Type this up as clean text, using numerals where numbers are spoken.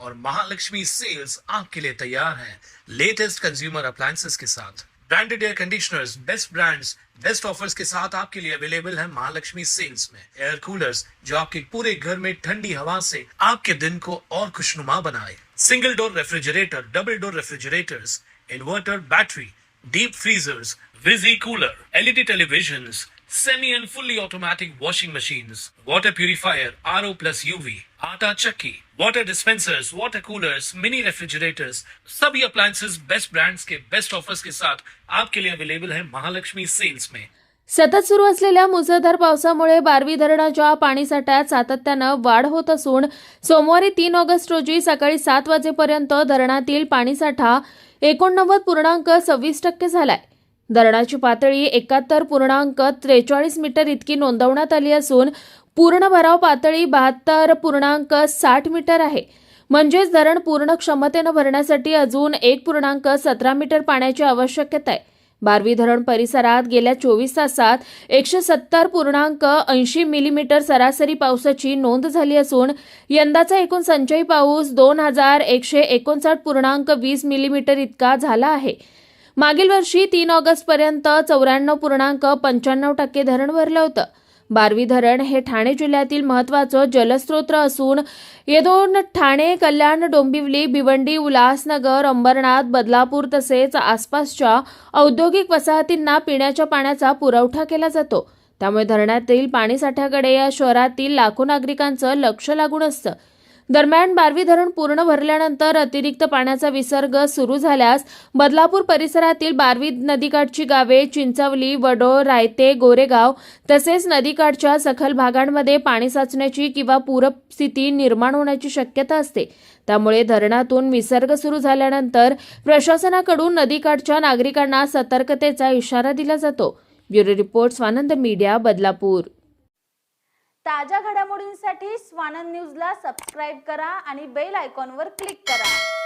और महालक्ष्मी सेल्स आपके लिए तैयार है लेटेस्ट कंज्यूमर अप्लायंसेस के साथ। Branded air conditioners, best brands, best offers के साथ आपके लिए अवेलेबल है महालक्ष्मी सेल्स में। एयर कूलर्स जो आपके पूरे घर में ठंडी हवा से आपके दिन को और खुशनुमा बनाए। Single door refrigerator, double door refrigerators, inverter battery, deep freezers, विजी cooler, LED televisions, semi and fully automatic washing machines, water purifier, RO plus UV, आटा चक्की, water dispensers, water coolers, mini refrigerators, सभी appliances बेस्ट ब्रांड्स के best offers के साथ आपके लिए available है Mahalakshmi sales में। सतत सुरू असलेल्या मुसळधार पावसामुळे बारवी धरणाच्या पाणीसाठ्यात सातत्यानं वाढ होत असून सोमवारी 3 ऑगस्ट रोजी सकाळी 7 वाजेपर्यंत धरणातील पाणीसाठा 89.26% झालाय। धरणाची पातळी 71.43 मीटर इतकी नोंदवण्यात आली असून पूर्ण भराव पातळी 72.60 मीटर आहे। म्हणजेच धरण पूर्ण क्षमतेनं भरण्यासाठी अजून 1.17 मीटर पाण्याची आवश्यकता आहे। बारवी धरण परिसरात गेल्या 24 तासात 170.80 मिलीमीटर सरासरी पावसाची नोंद झाली असून यंदाचा एकूण संचयी पाऊस 2159.20 मिलीमीटर इतका झाला आहे। मागील वर्षी 3 ऑगस्ट पर्यंत 94.95% धरण भरलं होतं। बारवी धरण हे ठाणे जिल्ह्यातील महत्त्वाचं जलस्रोत असून येथून ठाणे, कल्याण, डोंबिवली, भिवंडी, उल्हासनगर, अंबरनाथ, बदलापूर तसेच आसपासच्या औद्योगिक वसाहतींना पिण्याच्या पाण्याचा पुरवठा केला जातो। त्यामुळे धरणातील पाणीसाठ्याकडे या शहरातील लाखो नागरिकांचं लक्ष लागून असतं। दरम्यान बारवी धरण पूर्ण भरल्यानंतर अतिरिक्त पाण्याचा विसर्ग सुरू झाल्यास बदलापूर परिसरातील बारवी नदीकाठची गावे चिंचवली, वडोळ, रायते, गोरेगाव तसेच नदीकाठच्या सखल भागांमध्ये पाणी साचण्याची किंवा पूरस्थिती निर्माण होण्याची शक्यता असते। त्यामुळे धरणातून विसर्ग सुरू झाल्यानंतर प्रशासनाकडून नदीकाठच्या नागरिकांना सतर्कतेचा इशारा दिला जातो। Bureau report, Swanand media, Badlapur. ताज्या घडामोडींसाठी स्वानंद न्यूजला सबस्क्राईब करा आणि बेल आयकॉनवर क्लिक करा।